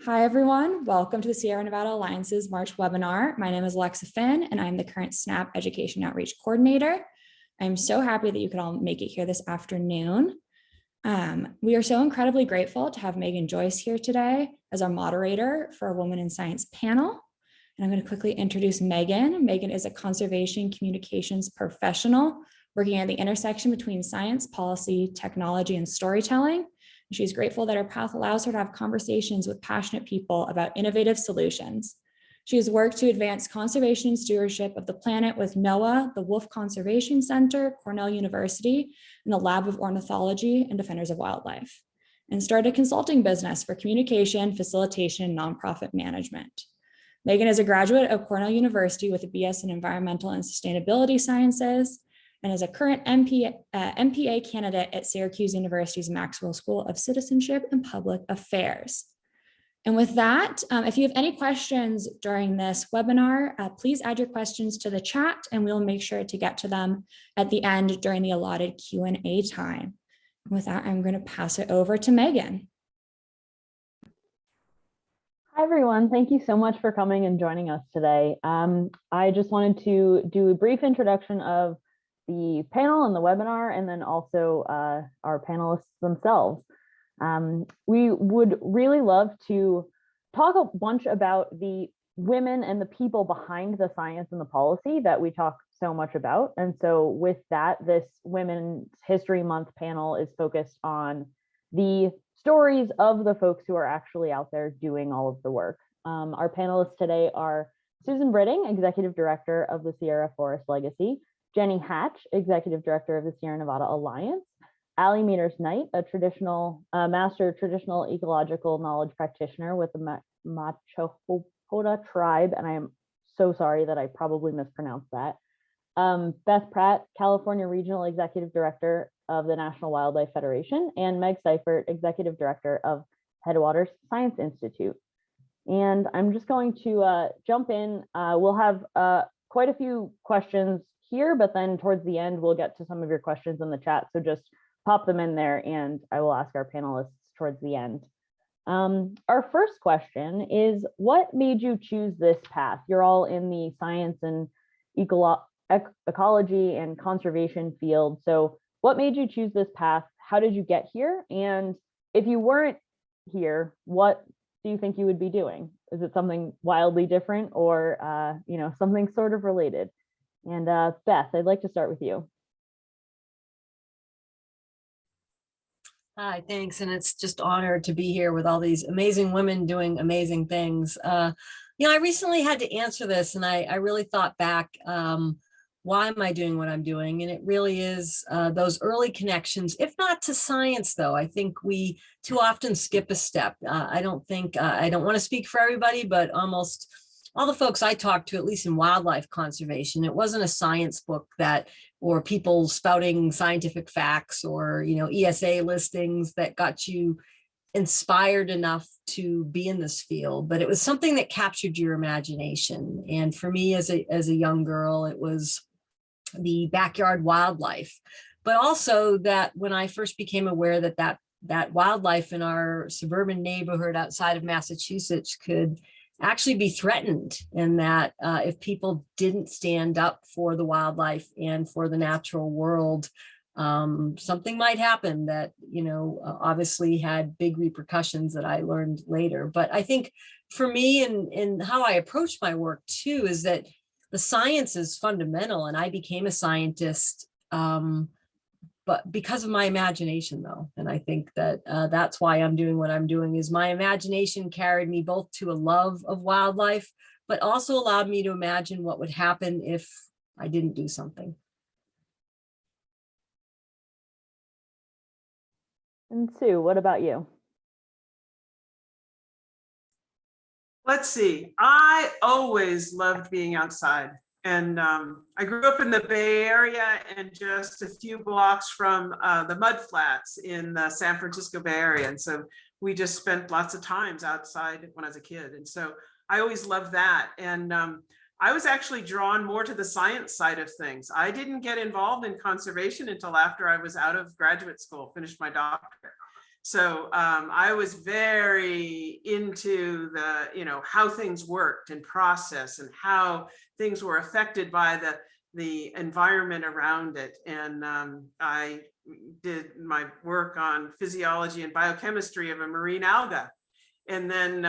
Hi, everyone. Welcome to the Sierra Nevada Alliance's March webinar. My name is Alexa Finn, and I'm the current SNAP Education Outreach Coordinator. I'm so happy that you could all make it here this afternoon. We are so incredibly grateful to have Megan Joyce here today as our moderator for our Women in Science panel. And I'm going to quickly introduce Megan. Megan is a conservation communications professional working at the intersection between science, policy, technology, and storytelling. She's grateful that her path allows her to have conversations with passionate people about innovative solutions. She has worked to advance conservation and stewardship of the planet with NOAA, the Wolf Conservation Center, Cornell University, and the Lab of Ornithology and Defenders of Wildlife, and started a consulting business for communication, facilitation, and nonprofit management. Megan is a graduate of Cornell University with a BS in Environmental and Sustainability Sciences, and is a current MPA candidate at Syracuse University's Maxwell School of Citizenship and Public Affairs. And with that, if you have any questions during this webinar, please add your questions to the chat and we'll make sure to get to them at the end during the allotted Q&A time. And with that, I'm going to pass it over to Megan. Hi, everyone. Thank you so much for coming and joining us today. I just wanted to do a brief introduction of the panel and the webinar, and then also our panelists themselves. We would really love to talk a bunch about the women and the people behind the science and the policy that we talk so much about. And so with that, this Women's History Month panel is focused on the stories of the folks who are actually out there doing all of the work. Our panelists today are Susan Britting, Executive Director of the Sierra Forest Legacy, Jenny Hatch, Executive Director of the Sierra Nevada Alliance, Allie Meters-Knight, a Master Traditional Ecological Knowledge Practitioner with the Machoodpha Tribe, and I am so sorry that I probably mispronounced that. Beth Pratt, California Regional Executive Director of the National Wildlife Federation, and Meg Seifert, Executive Director of Headwaters Science Institute. And I'm just going to jump in. We'll have quite a few questions here, but then towards the end, we'll get to some of your questions in the chat. So just pop them in there and I will ask our panelists towards the end. Our first question is, what made you choose this path? You're all in the science and ecology and conservation field. So what made you choose this path? How did you get here? And if you weren't here, what do you think you would be doing? Is it something wildly different or something sort of related? And Beth, I'd like to start with you. Hi, thanks. And it's just honored to be here with all these amazing women doing amazing things. I recently had to answer this and I really thought back, why am I doing what I'm doing? And it really is those early connections, if not to science, though. I think we too often skip a step. I don't want to speak for everybody, but almost all the folks I talked to, at least in wildlife conservation, it wasn't a science book or people spouting scientific facts or, ESA listings that got you inspired enough to be in this field, but it was something that captured your imagination. And for me as a young girl, it was the backyard wildlife, but also that when I first became aware that wildlife in our suburban neighborhood outside of Massachusetts could actually be threatened, and that if people didn't stand up for the wildlife and for the natural world, something might happen that, obviously had big repercussions that I learned later. But I think for me and how I approach my work too, is that the science is fundamental, and I became a scientist but because of my imagination, though. And I think that that's why I'm doing what I'm doing, is my imagination carried me both to a love of wildlife, but also allowed me to imagine what would happen if I didn't do something. And Sue, what about you? Let's see. I always loved being outside. And I grew up in the Bay Area and just a few blocks from the mud flats in the San Francisco Bay Area. And so we just spent lots of times outside when I was a kid. And so I always loved that. And I was actually drawn more to the science side of things. I didn't get involved in conservation until after I was out of graduate school, finished my doctorate. So I was very into the, how things worked and process and how things were affected by the environment around it. And I did my work on physiology and biochemistry of a marine alga. And then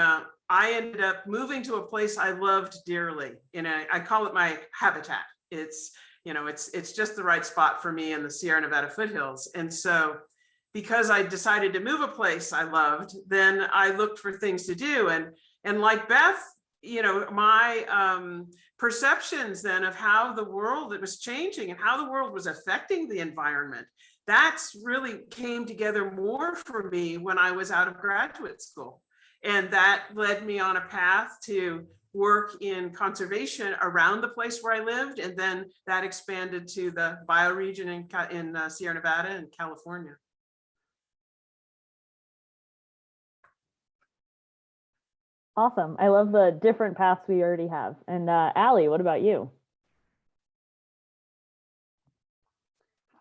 I ended up moving to a place I loved dearly. I call it my habitat. It's just the right spot for me in the Sierra Nevada foothills. And so because I decided to move a place I loved, then I looked for things to do. And like Beth, my perceptions then of how the world was changing and how the world was affecting the environment, that's really came together more for me when I was out of graduate school. And that led me on a path to work in conservation around the place where I lived. And then that expanded to the bioregion in Sierra Nevada and California. Awesome. I love the different paths we already have. And Allie, what about you?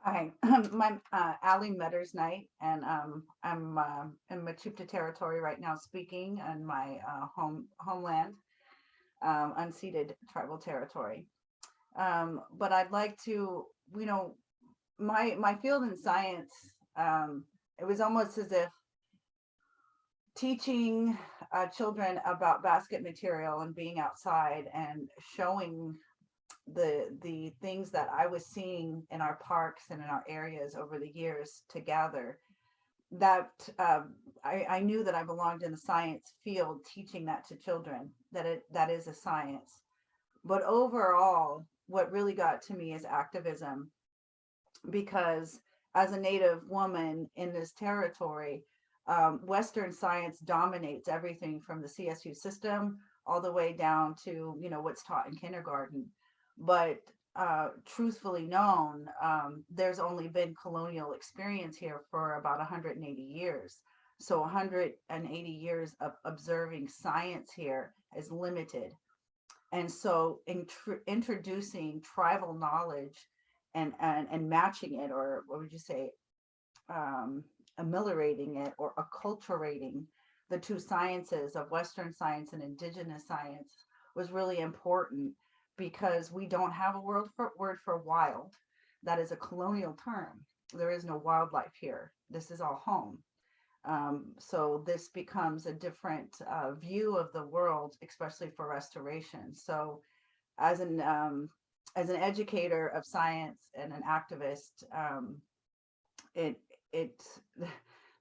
Hi, I'm Allie Metters Knight, and I'm in Machoodpha territory right now, speaking on my homeland, unceded tribal territory. But I'd like to, my field in science, it was almost as if teaching children about basket material and being outside and showing the things that I was seeing in our parks and in our areas over the years to gather, that I knew that I belonged in the science field, teaching that to children, that is a science. But overall, what really got to me is activism, because as a Native woman in this territory, Western science dominates everything from the CSU system all the way down to what's taught in kindergarten. But truthfully known, there's only been colonial experience here for about 180 years. So 180 years of observing science here is limited. And so introducing tribal knowledge and matching it, or what would you say, ameliorating it or acculturating the two sciences of Western science and indigenous science was really important, because we don't have a word for wild. That is a colonial term. There is no wildlife here. This is all home. So this becomes a different view of the world, especially for restoration. So as an educator of science and an activist,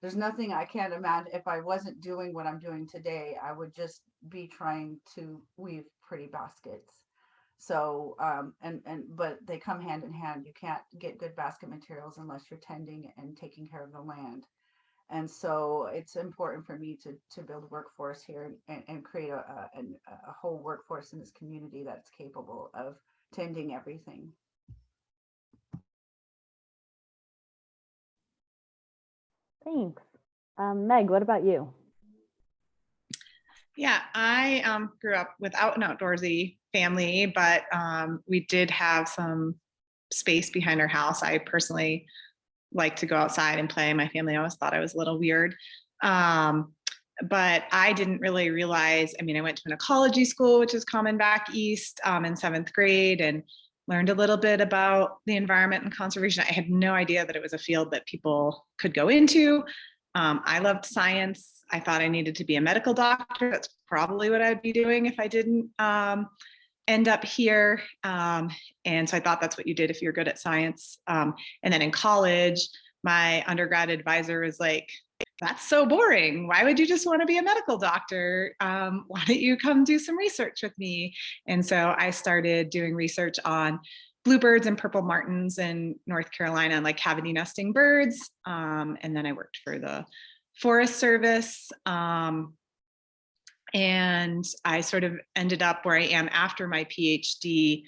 there's nothing I can't imagine. If I wasn't doing what I'm doing today, I would just be trying to weave pretty baskets. So, but they come hand in hand. You can't get good basket materials unless you're tending and taking care of the land. And so it's important for me to build workforce here and create a whole workforce in this community that's capable of tending everything. Thanks. Meg, what about you? Yeah, I grew up without an outdoorsy family, but we did have some space behind our house. I personally like to go outside and play. My family always thought I was a little weird. But I didn't really realize, I went to an ecology school, which is common back east, in 7th grade, and learned a little bit about the environment and conservation. I had no idea that it was a field that people could go into. I loved science. I thought I needed to be a medical doctor. That's probably what I'd be doing if I didn't end up here. And so I thought that's what you did if you're good at science. And then in college, my undergrad advisor was like, that's so boring. Why would you just want to be a medical doctor? Why don't you come do some research with me? And so I started doing research on bluebirds and purple martins in North Carolina, and like cavity nesting birds. And then I worked for the Forest Service. And I sort of ended up where I am after my PhD,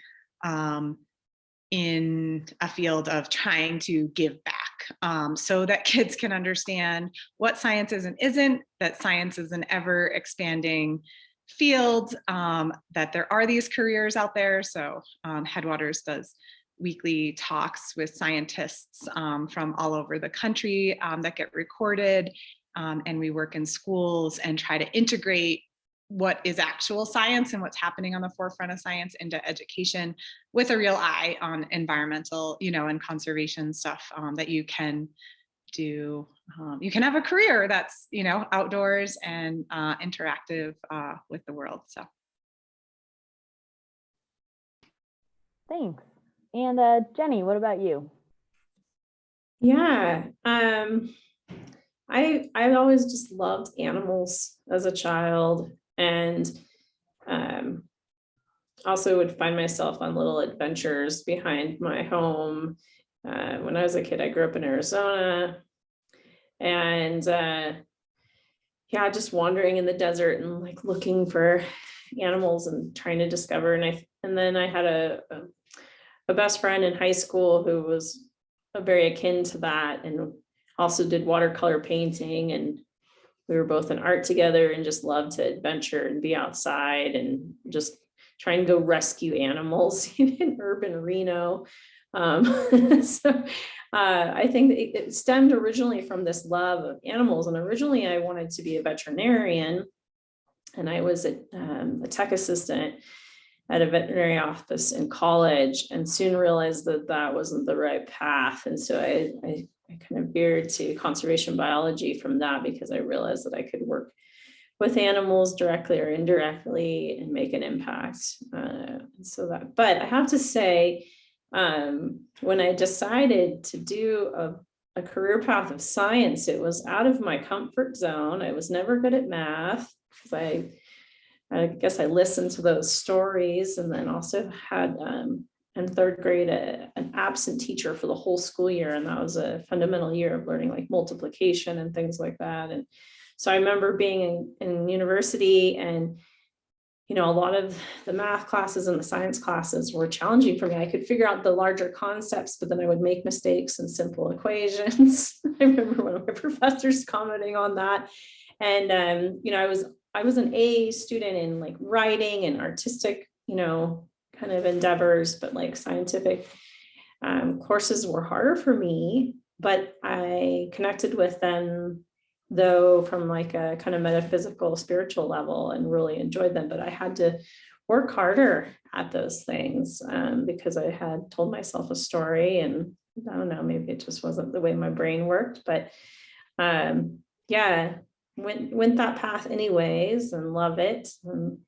in a field of trying to give back, so that kids can understand what science is and isn't, that science is an ever expanding field, that there are these careers out there. So Headwaters does weekly talks with scientists from all over the country that get recorded. And we work in schools and try to integrate what is actual science and what's happening on the forefront of science into education with a real eye on environmental, and conservation stuff that you can do. You can have a career that's, outdoors and interactive with the world. So. Thanks. And Jenny, what about you? Yeah, I always just loved animals as a child, and also would find myself on little adventures behind my home. When I was a kid, I grew up in Arizona, and yeah, just wandering in the desert and like looking for animals and trying to discover. And then I had a best friend in high school who was very akin to that, and also did watercolor painting, and we were both in art together and just loved to adventure and be outside and just try and go rescue animals in urban Reno. So I think it stemmed originally from this love of animals, and originally I wanted to be a veterinarian, and I was a tech assistant at a veterinary office in college, and soon realized that that wasn't the right path. And so I kind of veered to conservation biology from that, because I realized that I could work with animals directly or indirectly and make an impact. But I have to say, when I decided to do a career path of science, it was out of my comfort zone. I was never good at math, because I guess I listened to those stories, and then also had in third grade an absent teacher for the whole school year, and that was a fundamental year of learning like multiplication and things like that. And so I remember being in university, and a lot of the math classes and the science classes were challenging for me. I could figure out the larger concepts, but then I would make mistakes in simple equations. I remember one of my professors commenting on that. And I was an A student in like writing and artistic, kind of endeavors, but like scientific courses were harder for me. But I connected with them, though, from like a kind of metaphysical, spiritual level, and really enjoyed them. But I had to work harder at those things because I had told myself a story, and I don't know, maybe it just wasn't the way my brain worked. But yeah, went that path anyways, and love it. And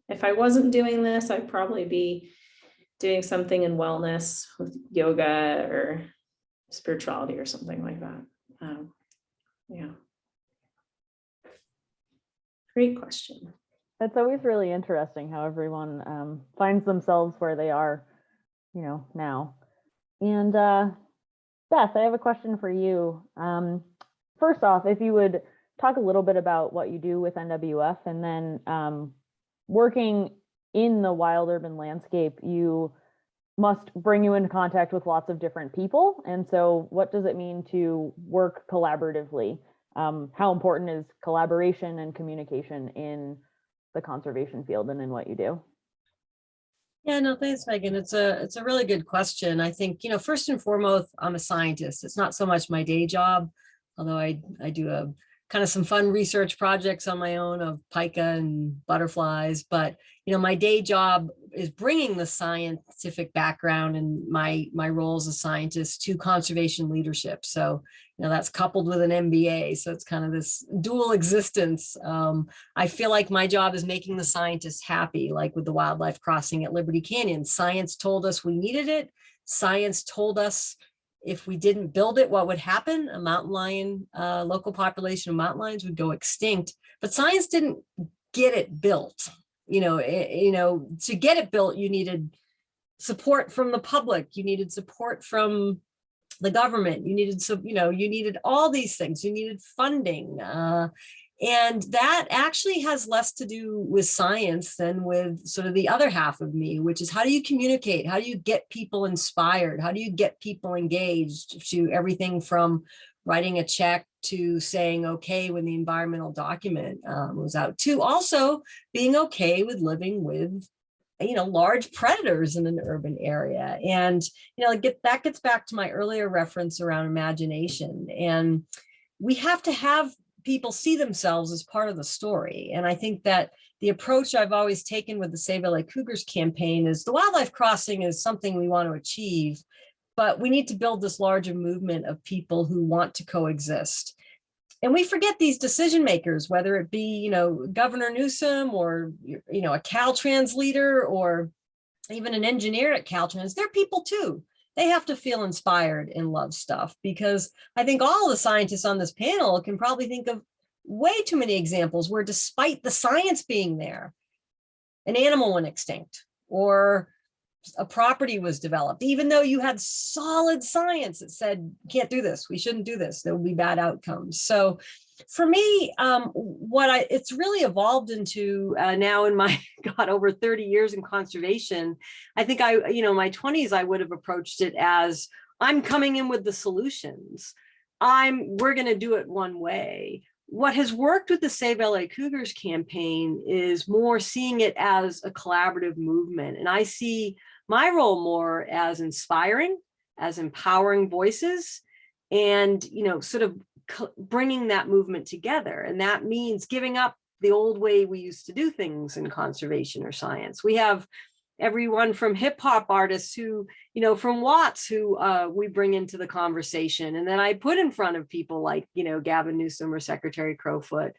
if I wasn't doing this, I'd probably be doing something in wellness with yoga or spirituality or something like that. Yeah. Great question. That's always really interesting how everyone finds themselves where they are, now. And Beth, I have a question for you. First off, if you would talk a little bit about what you do with NWF, and then working in the wild urban landscape, you must bring you into contact with lots of different people. And so what does it mean to work collaboratively? How important is collaboration and communication in the conservation field and in what you do? Yeah, no, thanks, Megan. It's a really good question. I think, first and foremost, I'm a scientist. It's not so much my day job, although I do kind of some fun research projects on my own of pica and butterflies. But, my day job is bringing the scientific background and my role as a scientist to conservation leadership. So, that's coupled with an MBA. So it's kind of this dual existence. I feel like my job is making the scientists happy, like with the wildlife crossing at Liberty Canyon. Science told us we needed it. Science told us if we didn't build it, what would happen? A mountain lion, local population of mountain lions would go extinct. But science didn't get it built. To get it built, you needed support from the public. You needed support from the government. You needed all these things. You needed funding. And that actually has less to do with science than with sort of the other half of me, which is how do you communicate? How do you get people inspired? How do you get people engaged, to everything from writing a check to saying okay when the environmental document was out, to also being okay with living with large predators in an urban area. And, that gets back to my earlier reference around imagination. And we have to have people see themselves as part of the story. And I think that the approach I've always taken with the Save LA Cougars campaign is the wildlife crossing is something we want to achieve, but we need to build this larger movement of people who want to coexist. And we forget these decision makers, whether it be, Governor Newsom or, a Caltrans leader or even an engineer at Caltrans. They're people too. They have to feel inspired and love stuff, because I think all the scientists on this panel can probably think of way too many examples where, despite the science being there, an animal went extinct or a property was developed, even though you had solid science that said, can't do this, we shouldn't do this, there will be bad outcomes. So for me, it's really evolved into now in my, over 30 years in conservation, I think my 20s, I would have approached it as, I'm coming in with the solutions. We're going to do it one way. What has worked with the Save LA Cougars campaign is more seeing it as a collaborative movement. And I see my role more as inspiring, as empowering voices, and, sort of bringing that movement together. And that means giving up the old way we used to do things in conservation or science. We have everyone from hip hop artists who, from Watts, who we bring into the conversation. And then I put in front of people like, Gavin Newsom or Secretary Crowfoot.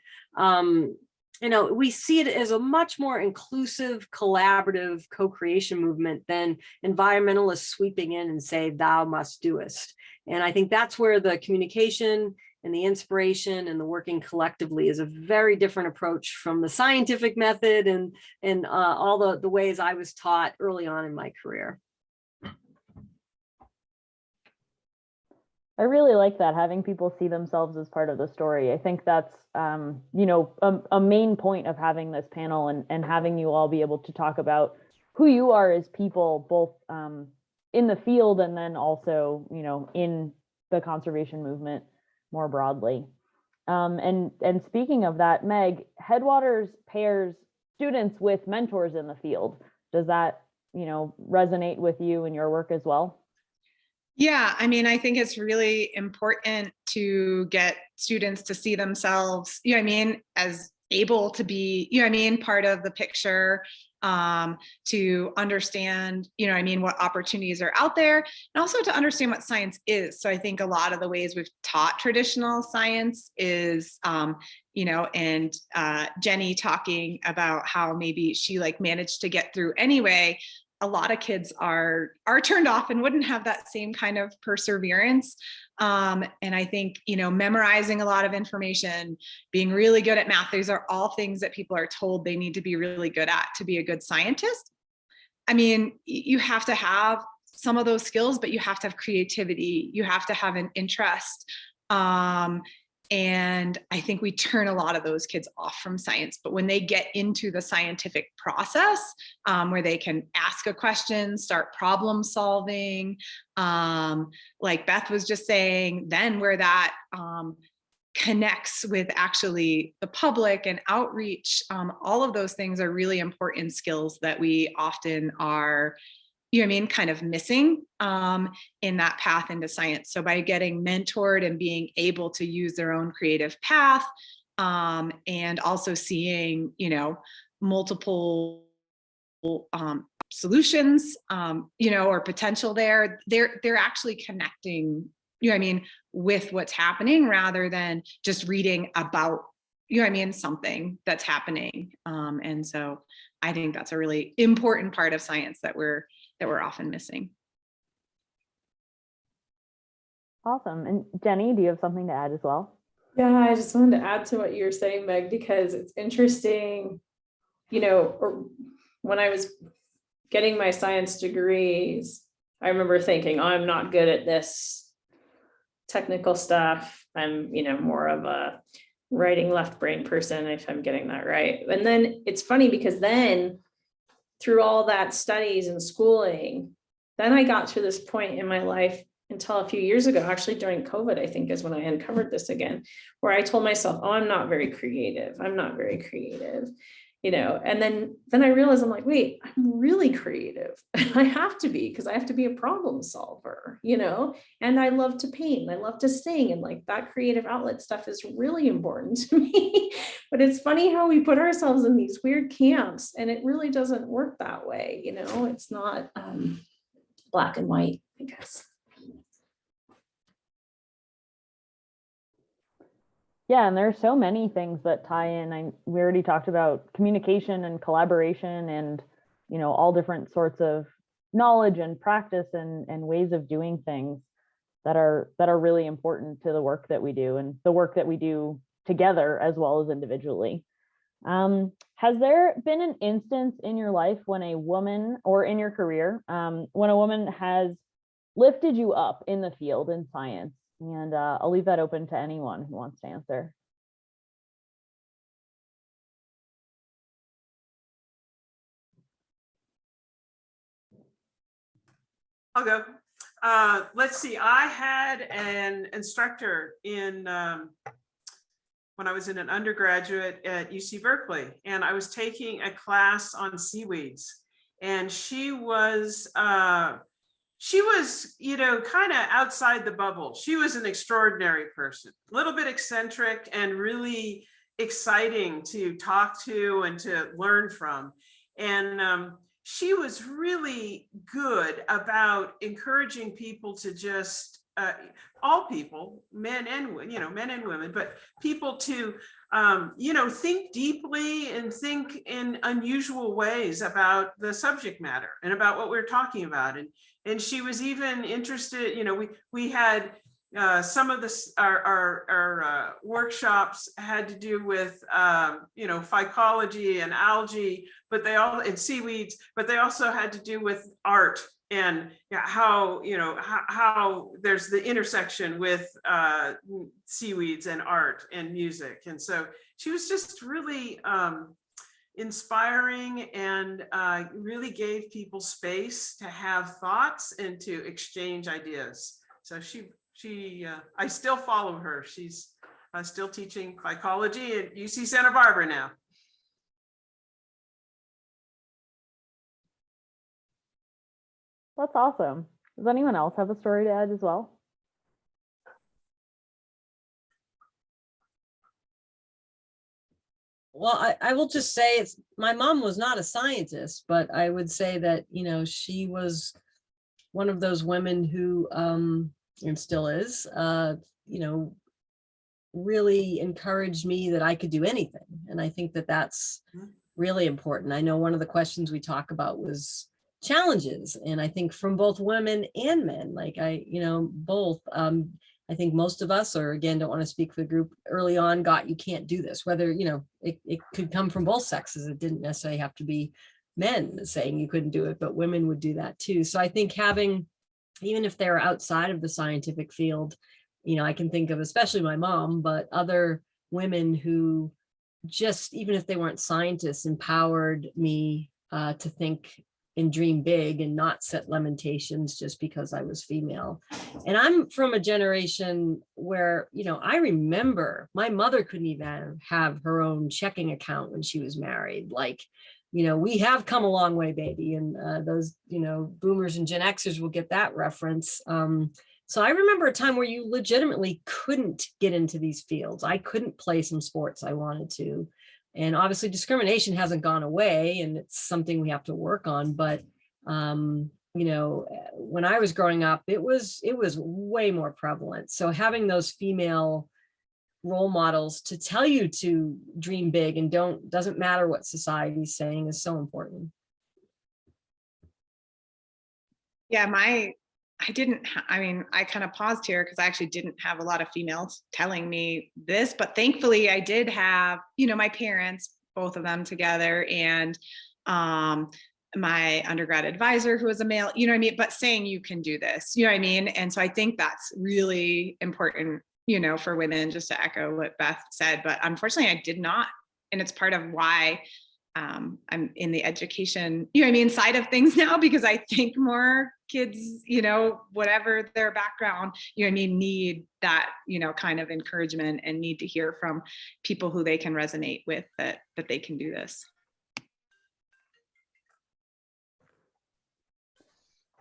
We see it as a much more inclusive, collaborative co-creation movement than environmentalists sweeping in and say, thou must doest. And I think that's where the communication and the inspiration and the working collectively is a very different approach from the scientific method and all the ways I was taught early on in my career. I really like that, having people see themselves as part of the story. I think that's, a main point of having this panel and having you all be able to talk about who you are as people, both in the field and then also, in the conservation movement more broadly. And speaking of that, Meg, Headwaters pairs students with mentors in the field. Does that, resonate with you and your work as well? Yeah, I think it's really important to get students to see themselves, as able to be, part of the picture, to understand, what opportunities are out there, and also to understand what science is. So I think a lot of the ways we've taught traditional science is, and Jenny talking about how maybe she managed to get through anyway. A lot of kids are turned off and wouldn't have that same kind of perseverance. And I think, memorizing a lot of information, being really good at math, these are all things that people are told they need to be really good at to be a good scientist. You have to have some of those skills, but you have to have creativity. You have to have an interest. And I think we turn a lot of those kids off from science, but when they get into the scientific process, where they can ask a question, start problem solving, like Beth was just saying, then where that connects with actually the public and outreach, all of those things are really important skills that we often are kind of missing in that path into science. So by getting mentored and being able to use their own creative path, and also seeing, multiple solutions, or potential there, they're actually connecting, with what's happening rather than just reading about, something that's happening. And so I think that's a really important part of science that we're often missing. Awesome. And Jenny, do you have something to add as well? Yeah, I just wanted to add to what you were saying, Meg, because it's interesting, when I was getting my science degrees, I remember thinking, oh, I'm not good at this technical stuff. I'm, more of a writing left brain person, if I'm getting that right. And then it's funny because then through all that studies and schooling, then I got to this point in my life until a few years ago, actually during COVID, I think is when I uncovered this again, where I told myself, oh, I'm not very creative. I'm not very creative. and then I realized, I'm like, wait, I'm really creative. I have to be, because I have to be a problem solver, and I love to paint, and I love to sing, and like that creative outlet stuff is really important to me. But it's funny how we put ourselves in these weird camps, and it really doesn't work that way. It's not black and white, I guess. Yeah, and there's so many things that tie in. We already talked about communication and collaboration and, all different sorts of knowledge and practice and ways of doing things that are really important to the work that we do and the work that we do together as well as individually. Has there been an instance in your life when a woman, or in your career, when a woman has lifted you up in the field in science? And I'll leave that open to anyone who wants to answer. I'll go. Let's see. I had an instructor when I was in an undergraduate at UC Berkeley, and I was taking a class on seaweeds, and she was kind of outside the bubble. She was an extraordinary person, a little bit eccentric and really exciting to talk to and to learn from. And she was really good about encouraging people to just, all people, men and women, but people to, think deeply and think in unusual ways about the subject matter and about what we're talking about. And she was even interested, we had some of our workshops had to do with, phycology and algae, and seaweeds, but they also had to do with art and how there's the intersection with seaweeds and art and music. And so she was just really inspiring and really gave people space to have thoughts and to exchange ideas. So I still follow her. She's still teaching psychology at UC Santa Barbara now. That's awesome. Does anyone else have a story to add as well? Well, I will just say my mom was not a scientist, but I would say that, she was one of those women who, and still is, really encouraged me that I could do anything. And I think that that's really important. I know one of the questions we talk about was challenges. And I think from both women and men, both, I think most of us, or again, don't want to speak for the group, early on you can't do this, whether, it could come from both sexes. It didn't necessarily have to be men saying you couldn't do it, but women would do that too. So I think having, even if they're outside of the scientific field, I can think of especially my mom, but other women who just, even if they weren't scientists, empowered me to think and dream big and not set limitations just because I was female. And I'm from a generation where, I remember my mother couldn't even have her own checking account when she was married. We have come a long way, baby. And those, boomers and Gen Xers will get that reference. So I remember a time where you legitimately couldn't get into these fields. I couldn't play some sports I wanted to. And obviously discrimination hasn't gone away, and it's something we have to work on. But, when I was growing up, it was way more prevalent. So having those female role models to tell you to dream big and doesn't matter what society's saying is so important. Yeah, I kind of paused here because I actually didn't have a lot of females telling me this, but thankfully I did have, my parents, both of them together, and my undergrad advisor who was a male, but saying you can do this, And so I think that's really important, for women, just to echo what Beth said, but unfortunately I did not. And it's part of why I'm in the education, side of things now, because I think more kids, whatever their background, need that, kind of encouragement and need to hear from people who they can resonate with that they can do this.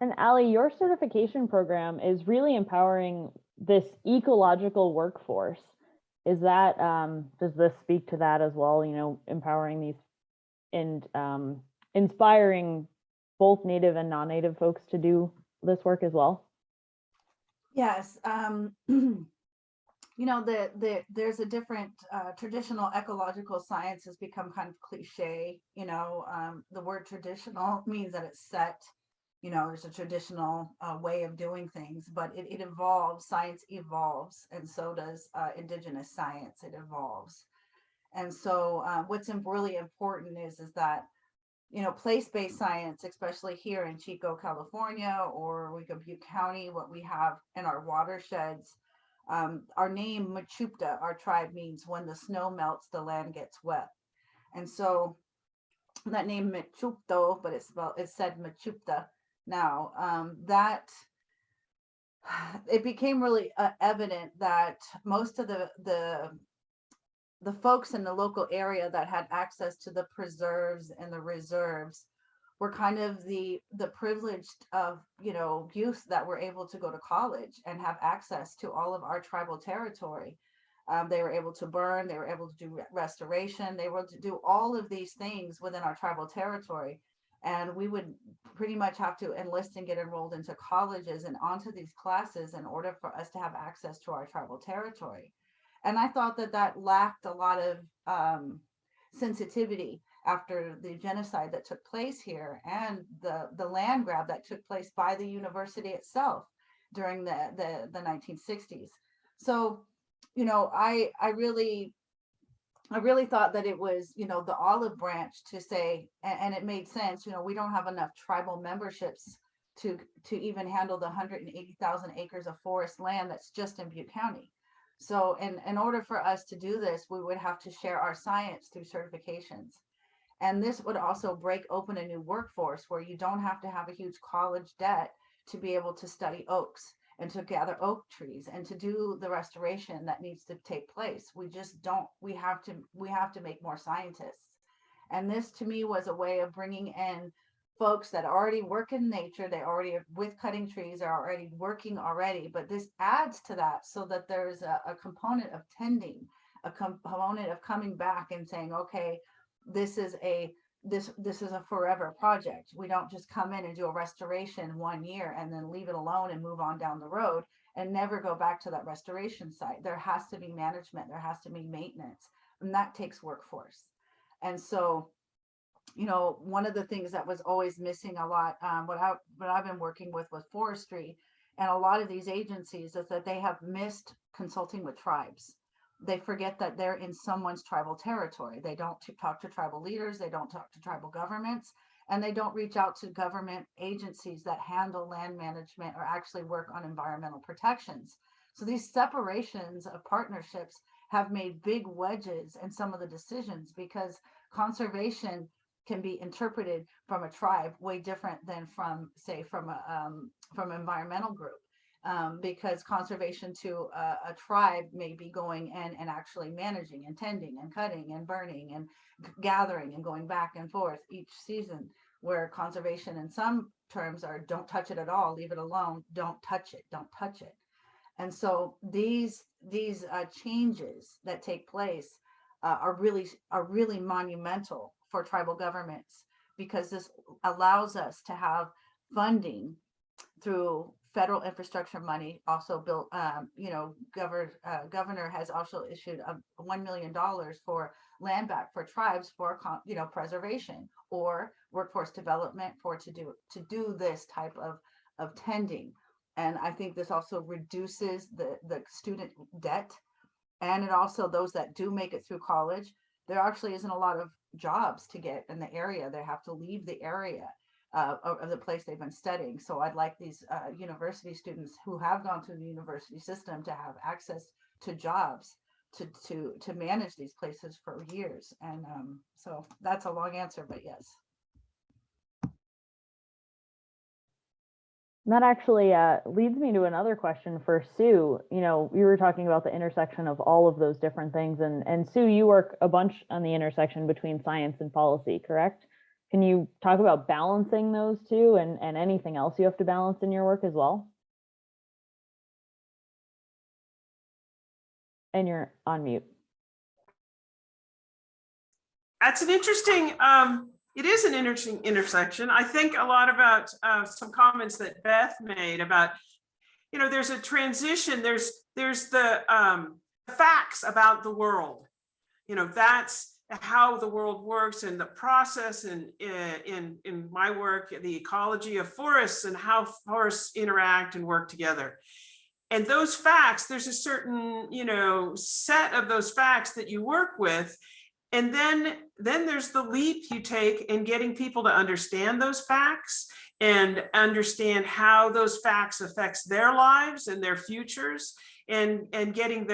And Allie, your certification program is really empowering this ecological workforce. Is that, does this speak to that as well? You know, empowering these and inspiring both Native and non-Native folks to do this work as well? Yes. You know, there's a different traditional ecological science has become kind of cliche. You know, the word traditional means that it's set. You know, there's a traditional way of doing things, but it evolves. Science evolves, and so does indigenous science. It evolves, and so what's really important is that, you know, place-based science, especially here in Chico, California, or Butte County, what we have in our watersheds. Our name Machoodpha, our tribe, means when the snow melts, the land gets wet. And so that name Machoodpha, but it's said Machoodpha now, that it became really evident that most of the folks in the local area that had access to the preserves and the reserves were kind of the privileged of, you know, youth that were able to go to college and have access to all of our tribal territory. They were able to burn, they were able to do restoration, they were able to do all of these things within our tribal territory. And we would pretty much have to enlist and get enrolled into colleges and onto these classes in order for us to have access to our tribal territory. And I thought that lacked a lot of sensitivity after the genocide that took place here and the land grab that took place by the university itself during the 1960s. So, you know, I really thought that it was, you know, the olive branch to say, and it made sense, you know, we don't have enough tribal memberships to even handle the 180,000 acres of forest land that's just in Butte County. So in order for us to do this, we would have to share our science through certifications. And this would also break open a new workforce where you don't have to have a huge college debt to be able to study oaks and to gather oak trees and to do the restoration that needs to take place. We just don't, we have to make more scientists. And this to me was a way of bringing in folks that already work in nature, they already are with cutting trees, are already working already, but this adds to that so that there's a component of tending, a component of coming back and saying, okay, this is a forever project. We don't just come in and do a restoration 1 year and then leave it alone and move on down the road and never go back to that restoration site. There has to be management, there has to be maintenance, and that takes workforce. And so, you know, one of the things that was always missing a lot, what I've been working with forestry and a lot of these agencies, is that they have missed consulting with tribes. They forget that they're in someone's tribal territory. They don't talk to tribal leaders, they don't talk to tribal governments, and they don't reach out to government agencies that handle land management or actually work on environmental protections. So these separations of partnerships have made big wedges in some of the decisions, because conservation can be interpreted from a tribe way different than from, say, from an environmental group. Because conservation to a tribe may be going in and actually managing and tending and cutting and burning and gathering and going back and forth each season, where conservation in some terms are don't touch it at all, leave it alone, don't touch it, don't touch it. And so these changes that take place are really monumental for tribal governments, because this allows us to have funding through federal infrastructure money, also built, you know, governor has also issued $1 million for land back for tribes for, you know, preservation or workforce development to do this type of tending. And I think this also reduces the student debt. And it also, those that do make it through college, there actually isn't a lot of jobs to get in the area. They have to leave the area of the place they've been studying. So I'd like these university students who have gone through the university system to have access to jobs to manage these places for years. And so that's a long answer, but yes. That actually leads me to another question for Sue. You know, we were talking about the intersection of all of those different things, and Sue, you work a bunch on the intersection between science and policy, correct? Can you talk about balancing those two and anything else you have to balance in your work as well? And you're on mute. That's an interesting, it is an interesting intersection. I think a lot about some comments that Beth made about, you know, there's a transition, there's the facts about the world. You know, that's how the world works and the process, and in my work, the ecology of forests and how forests interact and work together. And those facts, there's a certain, you know, set of those facts that you work with. And then there's the leap you take in getting people to understand those facts and understand how those facts affects their lives and their futures, and getting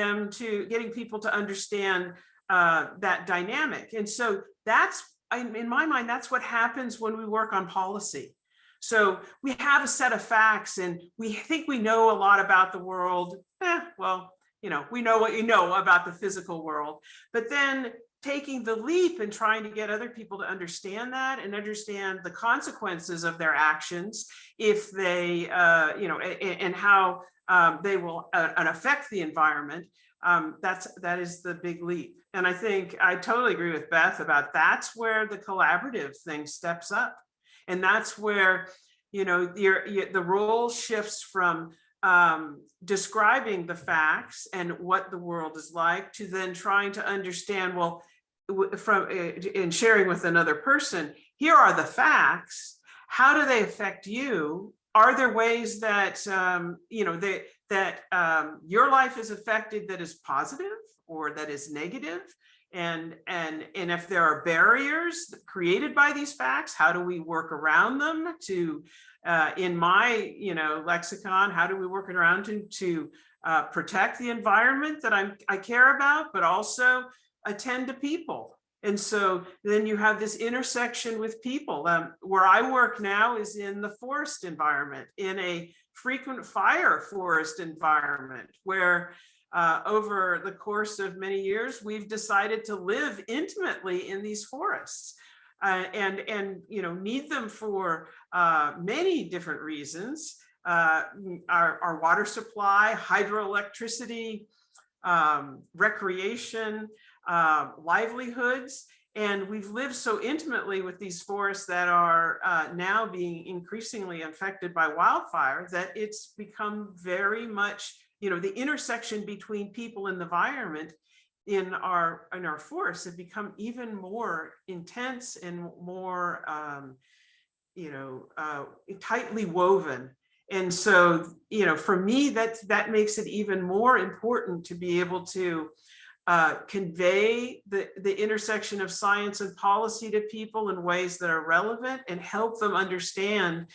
people to understand that dynamic. And so that's, in my mind, that's what happens when we work on policy. So we have a set of facts and we think we know a lot about the world. Well, you know, we know what you know about the physical world, but then taking the leap and trying to get other people to understand that and understand the consequences of their actions if they, you know, and how they will affect the environment. That is the big leap. And I think I totally agree with Beth about that's where the collaborative thing steps up. And that's where, you know, the role shifts from describing the facts and what the world is like to then trying to understand, well, in sharing with another person, here are the facts. How do they affect you? Are there ways that, you know, that your life is affected that is positive or that is negative? And if there are barriers created by these facts, how do we work around them to, in my, you know, lexicon, how do we work around to protect the environment that I care about, but also attend to people? And so then you have this intersection with people. Where I work now is in the forest environment, in a frequent fire forest environment, where over the course of many years, we've decided to live intimately in these forests and you know, need them for many different reasons. Our water supply, hydroelectricity, recreation, livelihoods. And we've lived so intimately with these forests that are now being increasingly affected by wildfire that it's become very much, you know, the intersection between people and the environment in our forests have become even more intense and more, you know, tightly woven. And so, you know, for me, that makes it even more important to be able to convey the intersection of science and policy to people in ways that are relevant and help them understand,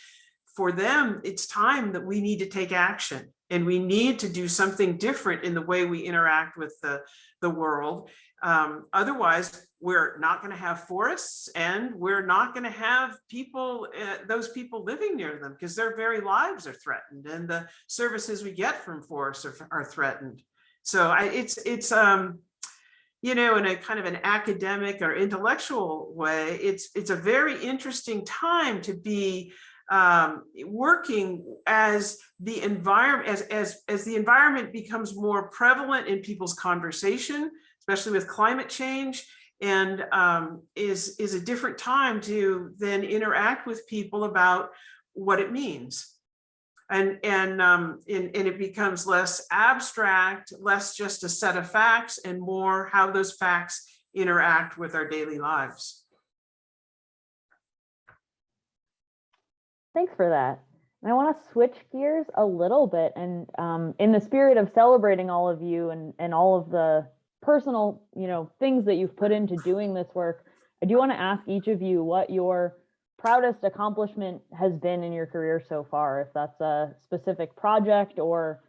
for them, it's time that we need to take action and we need to do something different in the way we interact with the world. Otherwise, we're not going to have forests and we're not going to have people, those people living near them, because their very lives are threatened and the services we get from forests are threatened. So it's you know, in a kind of an academic or intellectual way, it's a very interesting time to be working as the environment, as the environment becomes more prevalent in people's conversation, especially with climate change, and is a different time to then interact with people about what it means. And it becomes less abstract, less just a set of facts, and more how those facts interact with our daily lives. Thanks for that. And I want to switch gears a little bit, and in the spirit of celebrating all of you and all of the personal, you know, things that you've put into doing this work, I do want to ask each of you what your proudest accomplishment has been in your career so far, if that's a specific project or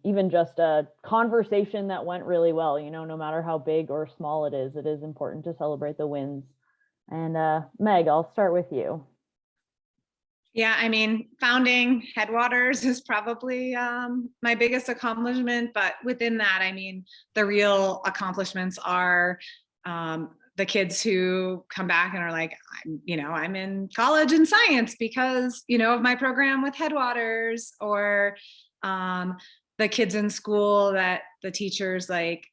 even just a conversation that went really well. You know, no matter how big or small it is important to celebrate the wins. And Meg, I'll start with you. Yeah, I mean, founding Headwaters is probably my biggest accomplishment, but within that, I mean, the real accomplishments are the kids who come back and are like, I'm in college in science because, of my program with Headwaters, or the kids in school that the teachers like,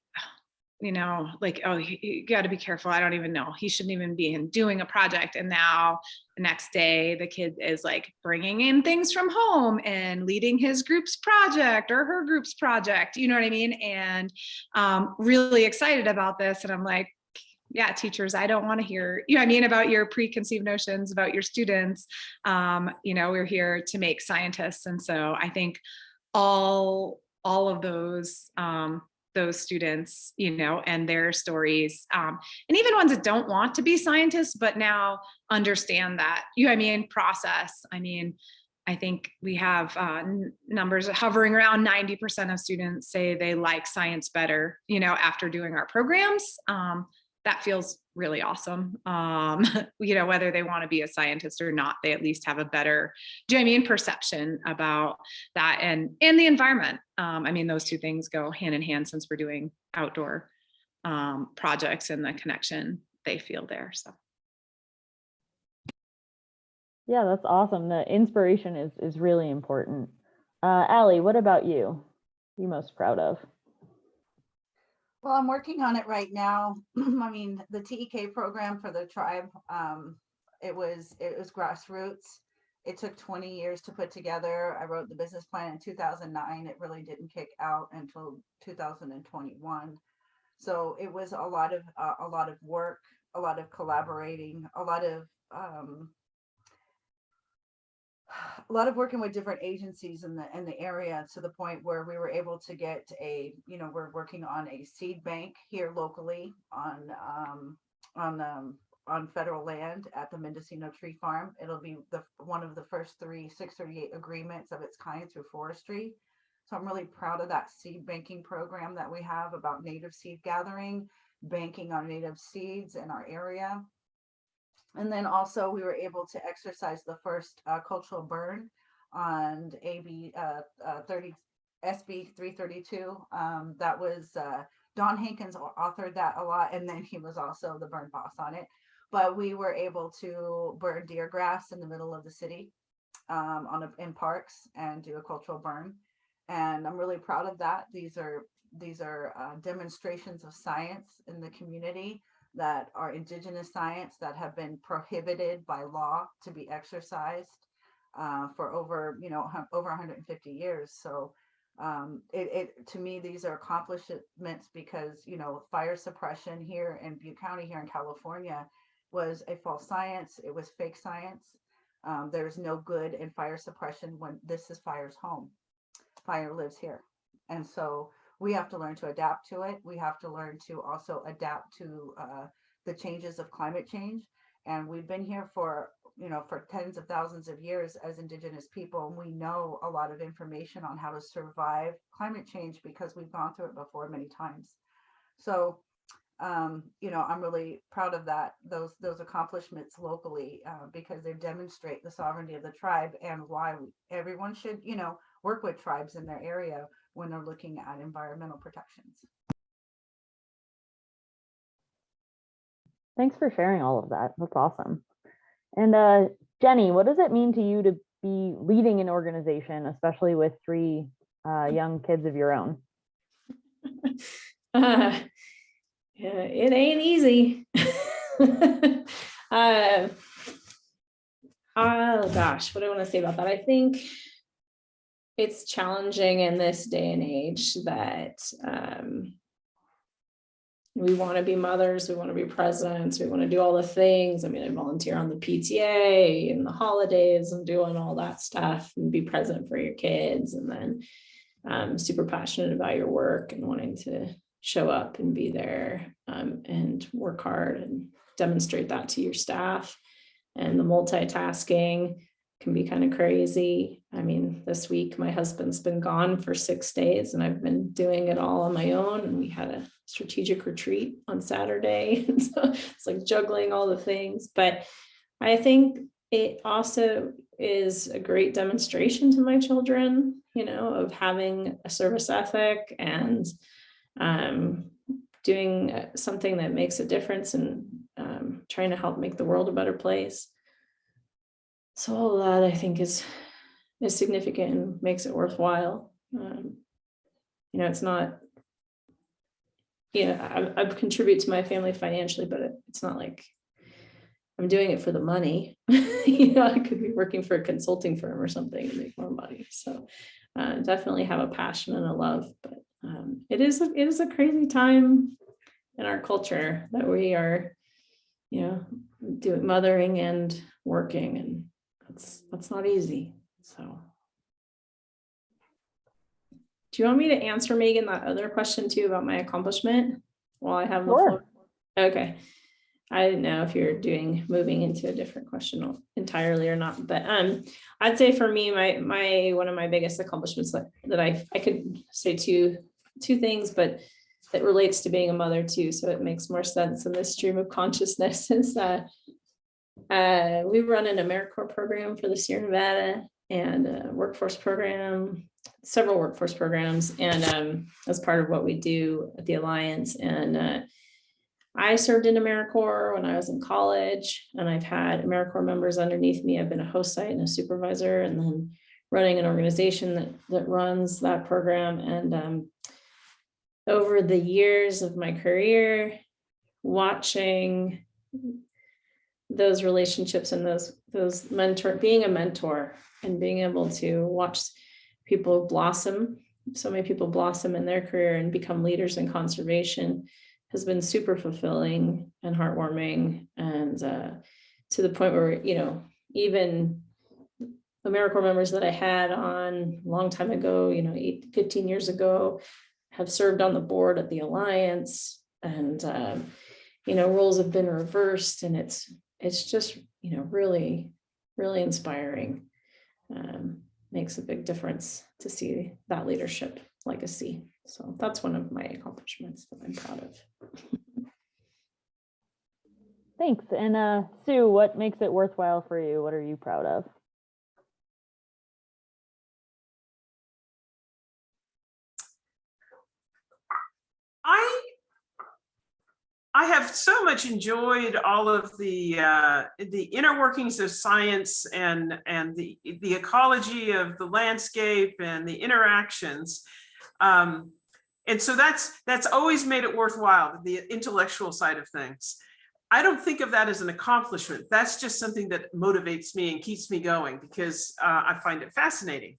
oh, you got to be careful. I don't even know. He shouldn't even be doing a project. And now the next day, the kid is like bringing in things from home and leading his group's project or her group's project. You know what I mean? And really excited about this. And I'm like, yeah, teachers, I don't want to hear, about your preconceived notions about your students. We're here to make scientists. And so I think all of those students, and their stories, and even ones that don't want to be scientists, but now understand that, process. I think we have numbers hovering around 90% of students say they like science better, after doing our programs. That feels really awesome. Whether they want to be a scientist or not, they at least have a better, perception about that and the environment. Those two things go hand in hand since we're doing outdoor projects and the connection they feel there. So. Yeah, that's awesome. The inspiration is really important. Allie, what about you? You most proud of? Well, I'm working on it right now. The TEK program for the tribe, it was grassroots. It took 20 years to put together. I wrote the business plan in 2009. It really didn't kick out until 2021. So it was a lot of work, a lot of collaborating, a lot of working with different agencies in the area, to the point where we were able to get we're working on a seed bank here locally on federal land at the Mendocino Tree Farm. It'll be one of the first 638 agreements of its kind through forestry. So I'm really proud of that seed banking program that we have about native seed gathering, banking on native seeds in our area. And then also we were able to exercise the first cultural burn on SB 332. That was Don Hankins authored that a lot, and then he was also the burn boss on it. But we were able to burn deer grass in the middle of the city in parks and do a cultural burn. And I'm really proud of that. These are demonstrations of science in the community that are indigenous science that have been prohibited by law to be exercised for over 150 years. So to me, these are accomplishments because, fire suppression here in Butte County, here in California, was a false science. It was fake science. There's no good in fire suppression when this is fire's home. Fire lives here. And so we have to learn to adapt to it. We have to learn to also adapt to the changes of climate change. And we've been here for tens of thousands of years as Indigenous people. And we know a lot of information on how to survive climate change because we've gone through it before many times. So, I'm really proud of those accomplishments locally because they demonstrate the sovereignty of the tribe and why everyone should, work with tribes in their area when they're looking at environmental protections. Thanks for sharing all of that. That's awesome. And Jenny, what does it mean to you to be leading an organization, especially with 3 young kids of your own? Yeah, it ain't easy. Oh gosh, what do I want to say about that? I think it's challenging in this day and age that we want to be mothers, we want to be presidents, we want to do all the things. I volunteer on the PTA and the holidays and doing all that stuff and be present for your kids. And then super passionate about your work and wanting to show up and be there and work hard and demonstrate that to your staff. And the multitasking can be kind of crazy. This week my husband's been gone for 6 days and I've been doing it all on my own. And we had a strategic retreat on Saturday. And so it's like juggling all the things. But I think it also is a great demonstration to my children, of having a service ethic and doing something that makes a difference and trying to help make the world a better place. So all of that I think is significant and makes it worthwhile. It's not, I contribute to my family financially, but it's not like I'm doing it for the money. I could be working for a consulting firm or something and make more money. So definitely have a passion and a love, but it is a crazy time in our culture that we are, doing mothering and working, and that's not easy. So do you want me to answer, Megan, that other question too about my accomplishment while I have the floor? Okay. I didn't know if you're moving into a different question entirely or not, but I'd say for me, my one of my biggest accomplishments that I could say two things, but it relates to being a mother too, so it makes more sense in this stream of consciousness. Is that we run an AmeriCorps program for the Sierra Nevada and a workforce program, several workforce programs, and as part of what we do at the Alliance. And I served in AmeriCorps when I was in college, and I've had AmeriCorps members underneath me. I've been a host site and a supervisor, and then running an organization that runs that program. And over the years of my career, watching those relationships and those being a mentor and being able to watch people blossom, so many people blossom in their career and become leaders in conservation, has been super fulfilling and heartwarming, and to the point where, even AmeriCorps members that I had on a long time ago, 15 years ago, have served on the board at the Alliance, and roles have been reversed, and it's just really, really inspiring. Makes a big difference to see that leadership legacy. So that's one of my accomplishments that I'm proud of. Thanks. And Sue, what makes it worthwhile for you? What are you proud of? I have so much enjoyed all of the inner workings of science and the ecology of the landscape and the interactions. And so that's always made it worthwhile, the intellectual side of things. I don't think of that as an accomplishment. That's just something that motivates me and keeps me going, because I find it fascinating.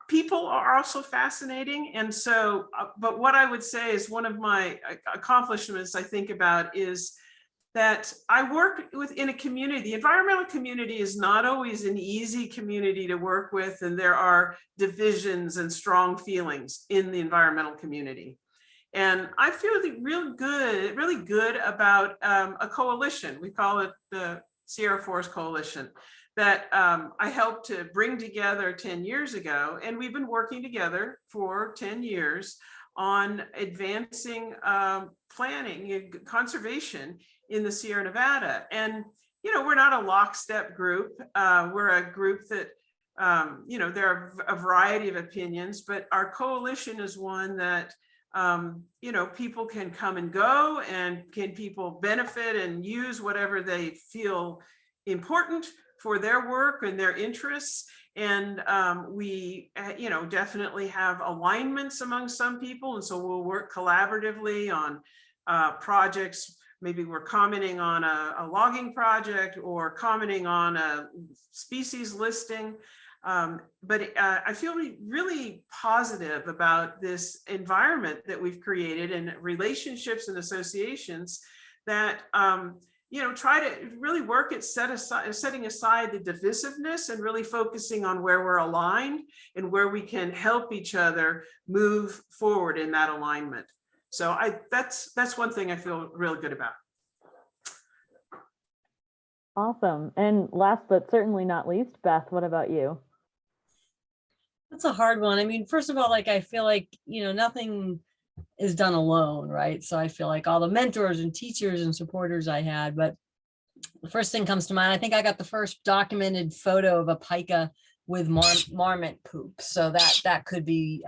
People are also fascinating. And so, but what I would say is one of my accomplishments I think about is that I work within a community. The environmental community is not always an easy community to work with, and there are divisions and strong feelings in the environmental community. And I feel really good about a coalition. We call it the Sierra Forest Coalition, that I helped to bring together 10 years ago. And we've been working together for 10 years on advancing planning and conservation in the Sierra Nevada. And, we're not a lockstep group. We're a group that, there are a variety of opinions, but our coalition is one that, people can come and go, and people benefit and use whatever they feel important for their work and their interests. And we, definitely have alignments among some people. And so we'll work collaboratively on projects. Maybe we're commenting on a logging project or commenting on a species listing. But I feel really positive about this environment that we've created, and relationships and associations that, try to really work at setting aside the divisiveness and really focusing on where we're aligned and where we can help each other move forward in that alignment. So that's one thing I feel real good about. Awesome. And last but certainly not least, Beth, what about you? That's a hard one. I mean, first of all, I feel like, nothing is done alone, right? So I feel like all the mentors and teachers and supporters I had, but the first thing comes to mind, I think I got the first documented photo of a pika with marmot poop. So that could be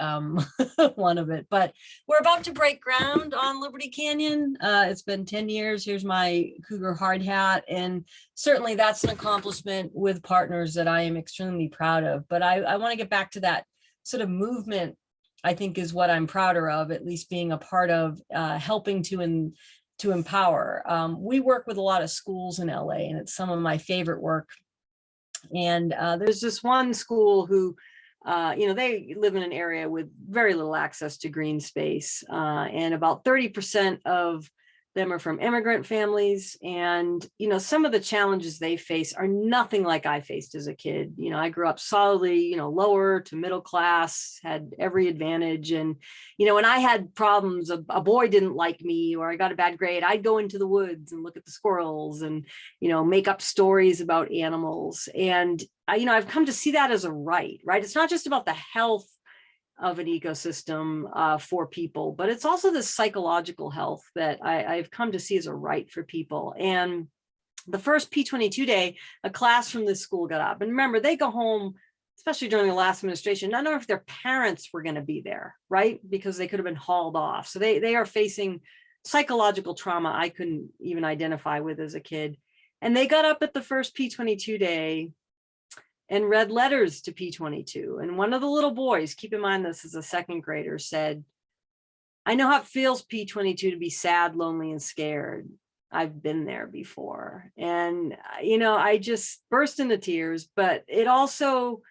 one of it. But we're about to break ground on Liberty Canyon. It's been 10 years. Here's my Cougar hard hat. And certainly that's an accomplishment with partners that I am extremely proud of. But I want to get back to that sort of movement, I think, is what I'm prouder of, at least being a part of, helping to empower. We work with a lot of schools in LA, and it's some of my favorite work. And there's this one school who, they live in an area with very little access to green space, and about 30% of them are from immigrant families. And, some of the challenges they face are nothing like I faced as a kid. I grew up solidly, lower to middle class, had every advantage. And, when I had problems, a boy didn't like me or I got a bad grade, I'd go into the woods and look at the squirrels and, make up stories about animals. And, I've come to see that as a right? It's not just about the health of an ecosystem for people, but it's also the psychological health that I've come to see as a right for people. And the first P22 day, a class from this school got up. And remember, they go home, especially during the last administration, not knowing if their parents were going to be there, right? Because they could have been hauled off. So they are facing psychological trauma I couldn't even identify with as a kid. And they got up at the first P22 day and read letters to P22. And one of the little boys, keep in mind this is a second grader, said, "I know how it feels, P22, to be sad, lonely, and scared. I've been there before." And, I just burst into tears, but it also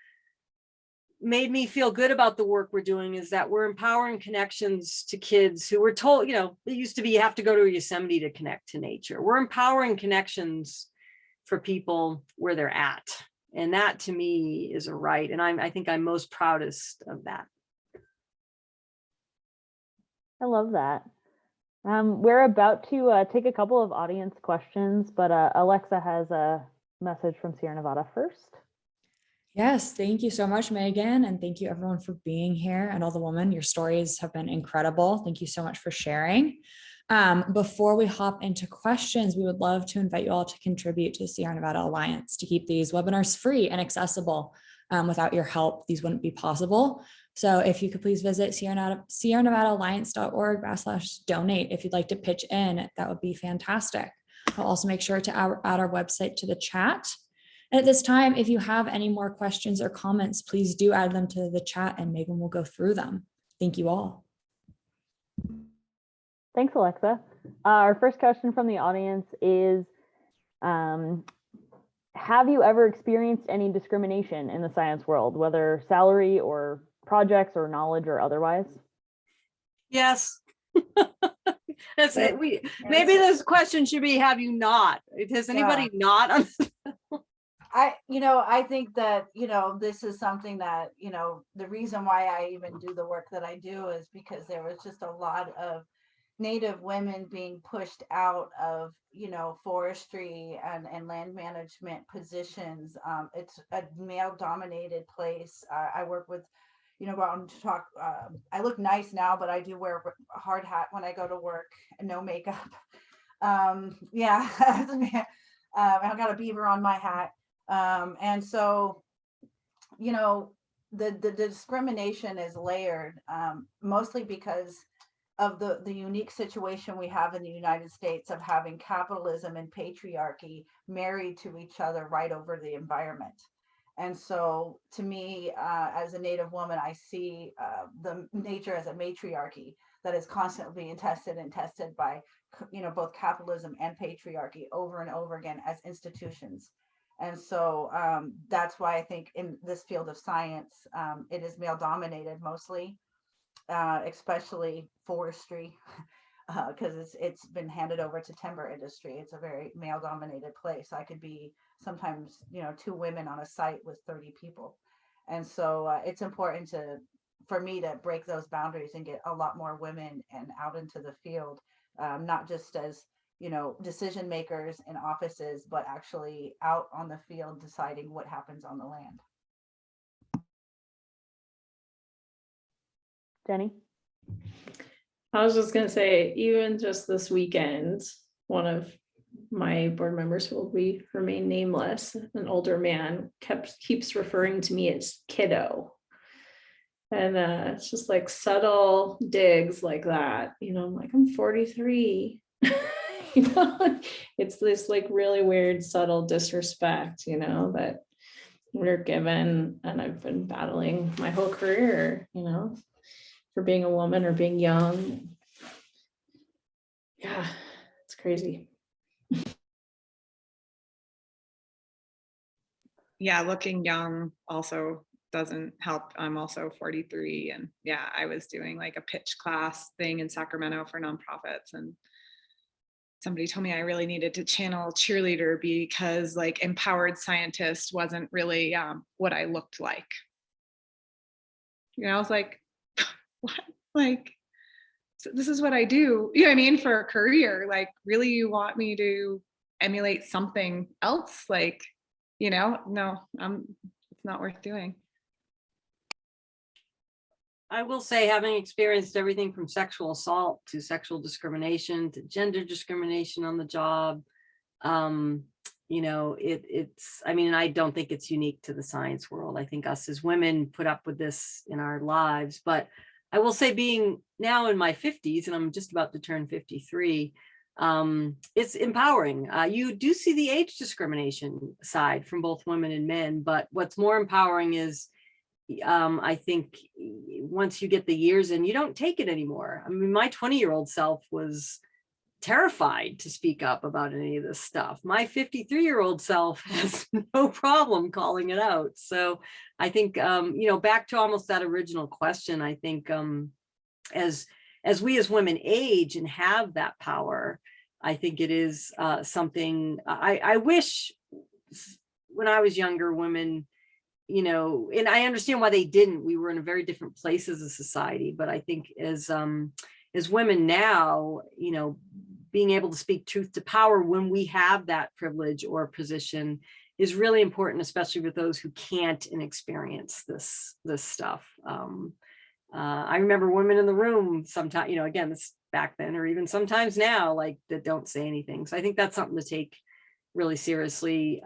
made me feel good about the work we're doing, is that we're empowering connections to kids who were told, it used to be you have to go to Yosemite to connect to nature. We're empowering connections for people where they're at. And that to me is a right. And I think I'm most proudest of that. I love that. We're about to take a couple of audience questions, but Alexa has a message from Sierra Nevada first. Yes, thank you so much, Megan. And thank you everyone for being here, and all the women. Your stories have been incredible. Thank you so much for sharing. Before we hop into questions, we would love to invite you all to contribute to the Sierra Nevada Alliance to keep these webinars free and accessible. Without your help, these wouldn't be possible. So if you could please visit SierraNevadaAlliance.org/donate if you'd like to pitch in, that would be fantastic. I'll also make sure to add our website to the chat. And at this time, if you have any more questions or comments, please do add them to the chat and Megan will go through them. Thank you all. Thanks, Alexa. Our first question from the audience is, have you ever experienced any discrimination in the science world, whether salary or projects or knowledge or otherwise? Yes. That's it. Maybe this question should be, have you not? Has anybody not on I think that, this is something that, the reason why I even do the work that I do is because there was just a lot of Native women being pushed out of, forestry and land management positions. It's a male dominated place. I work with, I look nice now, but I do wear a hard hat when I go to work and no makeup. Yeah, I've got a beaver on my hat. And so, the discrimination is layered, mostly because of the unique situation we have in the United States of having capitalism and patriarchy married to each other right over the environment. And so to me, as a Native woman, I see the nature as a matriarchy that is constantly being tested by, both capitalism and patriarchy over and over again as institutions. And so that's why I think in this field of science, it is male dominated mostly, especially forestry, because it's been handed over to timber industry. It's a very male dominated place. I could be sometimes, 2 women on a site with 30 people. And so it's important for me to break those boundaries and get a lot more women and out into the field, not just as, decision makers in offices, but actually out on the field deciding what happens on the land. Jenny? I was just going to say, even just this weekend, one of my board members who will remain nameless, an older man, keeps referring to me as kiddo. And it's just like subtle digs like that, you know, I'm like, I'm 43. You know, it's this like really weird, subtle disrespect, you know, that we're given, and I've been battling my whole career, you know, for being a woman or being young. Yeah, it's crazy. Yeah, looking young also doesn't help. I'm also 43, and yeah, I was doing like a pitch class thing in Sacramento for nonprofits, and somebody told me I really needed to channel cheerleader because like empowered scientist wasn't really what I looked like. You know, I was like, what? Like, so this is what I do, you know what I mean, for a career. Like, really, you want me to emulate something else? Like, you know, no, it's not worth doing. I will say, having experienced everything from sexual assault to sexual discrimination to gender discrimination on the job, you know, it's, I mean, I don't think it's unique to the science world. I think us as women put up with this in our lives, but I will say, being now in my 50s, and I'm just about to turn 53, it's empowering. You do see the age discrimination side from both women and men, but what's more empowering is, I think once you get the years in, you don't take it anymore. I mean, my 20-year-old self was terrified to speak up about any of this stuff. My 53-year-old self has no problem calling it out. So I think, you know, back to almost that original question, I think as we as women age and have that power, I think it is something I wish when I was younger, women, you know, and I understand why they didn't. We were in a very different place as a society, but I think as women now, you know, being able to speak truth to power when we have that privilege or position is really important, especially with those who can't and experience this stuff. I remember women in the room sometimes, you know, again, this back then, or even sometimes now, like, that don't say anything. So I think that's something to take really seriously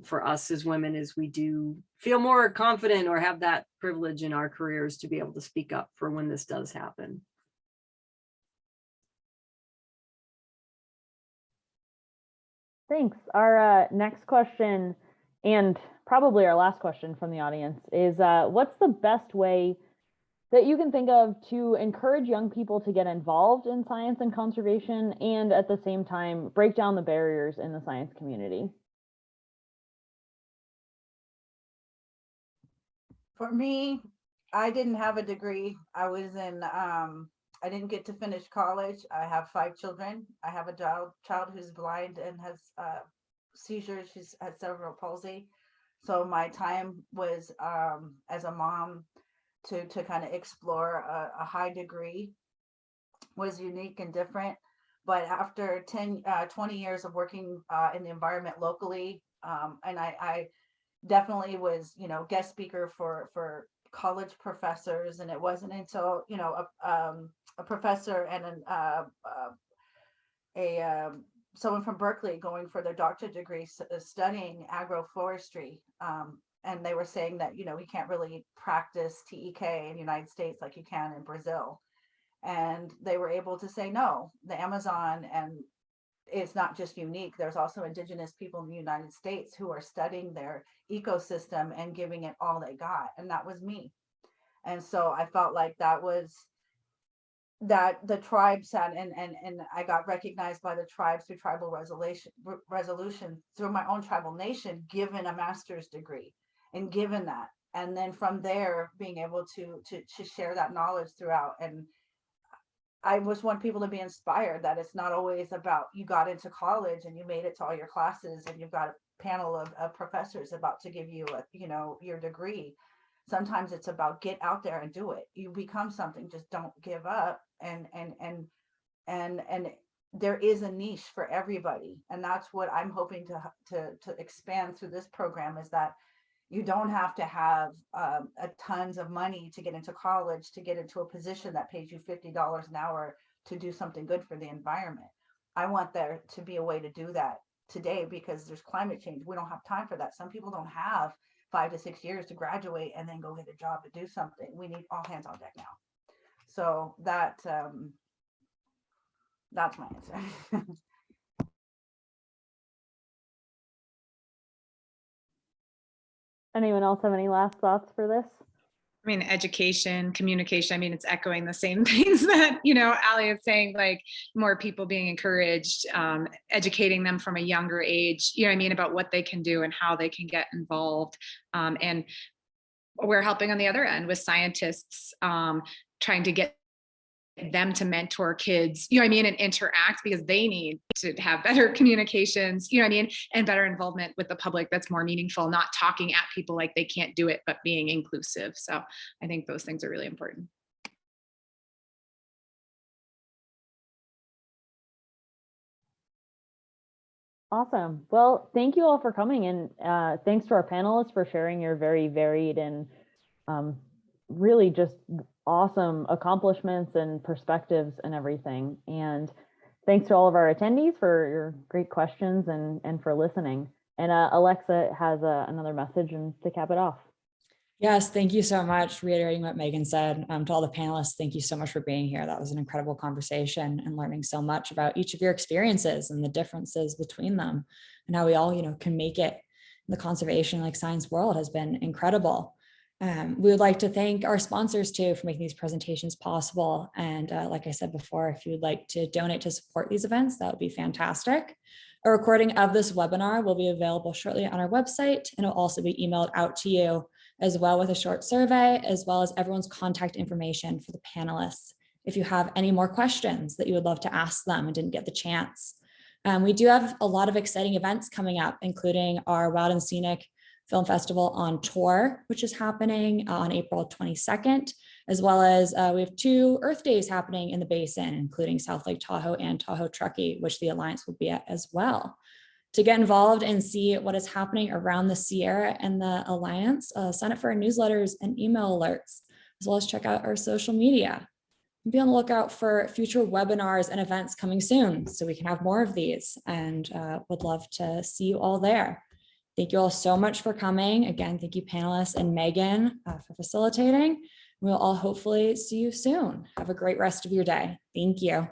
for us as women, as we do feel more confident or have that privilege in our careers to be able to speak up for when this does happen. Thanks. Our next question, and probably our last question from the audience, is what's the best way that you can think of to encourage young people to get involved in science and conservation, and at the same time break down the barriers in the science community? For me, I didn't have a degree. I was in, I didn't get to finish college. I have 5 children. I have a child who's blind and has seizures. She's had cerebral palsy. So my time was as a mom to kind of explore a high degree was unique and different. But after 20 years of working in the environment locally, and I definitely was, you know, guest speaker for college professors, and it wasn't until, you know, a professor and someone from Berkeley going for their doctorate degree studying agroforestry, and they were saying that, you know, we can't really practice TEK in the United States like you can in Brazil, and they were able to say, no, the Amazon, and it's not just unique. There's also indigenous people in the United States who are studying their ecosystem and giving it all they got. And that was me. And so I felt like that was that the tribe sat and I got recognized by the tribes through tribal resolution through my own tribal nation, given a master's degree and given that. And then from there, being able to share that knowledge throughout. And I just want people to be inspired that it's not always about you got into college and you made it to all your classes and you've got a panel of professors about to give you a, you know, your degree. Sometimes it's about get out there and do it. You become something, just don't give up. And there is a niche for everybody. And that's what I'm hoping to expand through this program, is that you don't have to have tons of money to get into college, to get into a position that pays you $50 an hour to do something good for the environment. I want there to be a way to do that today, because there's climate change. We don't have time for that. Some people don't have 5 to 6 years to graduate and then go get a job to do something. We need all hands on deck now. So that's my answer. Anyone else have any last thoughts for this? I mean, education, communication, I mean, it's echoing the same things that, Ali is saying, like more people being encouraged, educating them from a younger age, about what they can do and how they can get involved. And we're helping on the other end with scientists, trying to get them to mentor kids, and interact, because they need to have better communications, and better involvement with the public that's more meaningful, not talking at people like they can't do it, but being inclusive. So I think those things are really important. Awesome. Well, thank you all for coming, and thanks to our panelists for sharing your very varied and really just awesome accomplishments and perspectives and everything. And thanks to all of our attendees for your great questions and for listening. And Alexa has another message and to cap it off. Yes, thank you so much. Reiterating what Megan said, to all the panelists, thank you so much for being here. That was an incredible conversation and learning so much about each of your experiences and the differences between them, and how we all, can make it in the conservation like science world has been incredible. We would like to thank our sponsors too for making these presentations possible. And like I said before, if you would like to donate to support these events, that would be fantastic. A recording of this webinar will be available shortly on our website, and it'll also be emailed out to you, as well with a short survey, as well as everyone's contact information for the panelists, if you have any more questions that you would love to ask them and didn't get the chance. We do have a lot of exciting events coming up, including our Wild and Scenic Film Festival on Tour, which is happening on April 22nd, as well as we have 2 Earth Days happening in the basin, including South Lake Tahoe and Tahoe Truckee, which the Alliance will be at as well. To get involved and see what is happening around the Sierra and the Alliance, sign up for our newsletters and email alerts, as well as check out our social media. Be on the lookout for future webinars and events coming soon, so we can have more of these, and would love to see you all there. Thank you all so much for coming. Again, thank you panelists and Megan for facilitating. We'll all hopefully see you soon. Have a great rest of your day. Thank you.